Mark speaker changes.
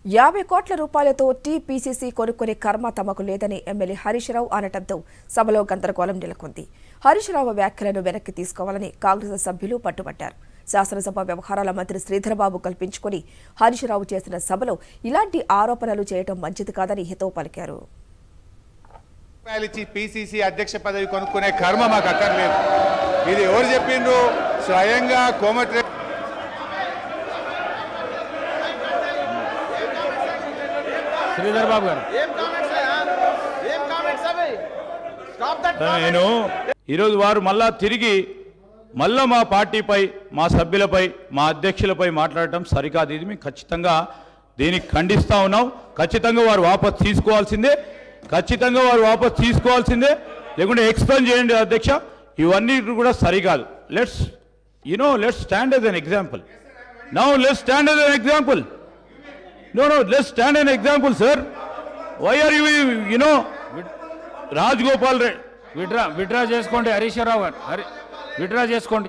Speaker 1: 50 కోట్ల రూపాయలతో టీపీసీసీ కొనుక్కునే కర్మ తమకు లేదని ఎమ్మెల్యే హరీష్ రావు అనటంతో సభలో గందరగోళం నెలకొంది. హరీష్ రావు వ్యాఖ్యలను వెనక్కి తీసుకోవాలని కాంగ్రెస్ సభ్యులు పట్టుబట్టారు. శాసనసభ వ్యవహారాల మంత్రి శ్రీధర్బాబు కల్పించుకుని హరీష్ రావు చేసిన సభలో ఇలాంటి ఆరోపణలు చేయడం మంచిది కాదని హితవు పలికారు.
Speaker 2: పీసీసీ అధ్యక్ష పదవి కొనుక్కునే కర్మ మాకు అక్కర్లేదు. ఇది ఎవరు చెప్పిండ్రు? స్వయంగా కోమటిరెడ్డి
Speaker 3: శ్రీధర్బాబు గారు. నేను ఈరోజు వారు మళ్ళా తిరిగి మా పార్టీపై, మా సభ్యులపై, మా అధ్యక్షులపై మాట్లాడటం సరికాదు. ఇది మేము ఖచ్చితంగా దీనికి ఖండిస్తూ ఉన్నాం. ఖచ్చితంగా వారు వాపసు తీసుకోవాల్సిందే, లేకుంటే ఎక్స్ప్లెయిన్ చేయండి అధ్యక్ష. ఇవన్నీ కూడా సరికాదు. Let's stand as an example. let's stand as an example. Let's stand as an example, sir. Why are you, Rajgopal Reddy, withdraw చేసుకోండి. హరీష్ రావు గారు, withdraw చేసుకోండి.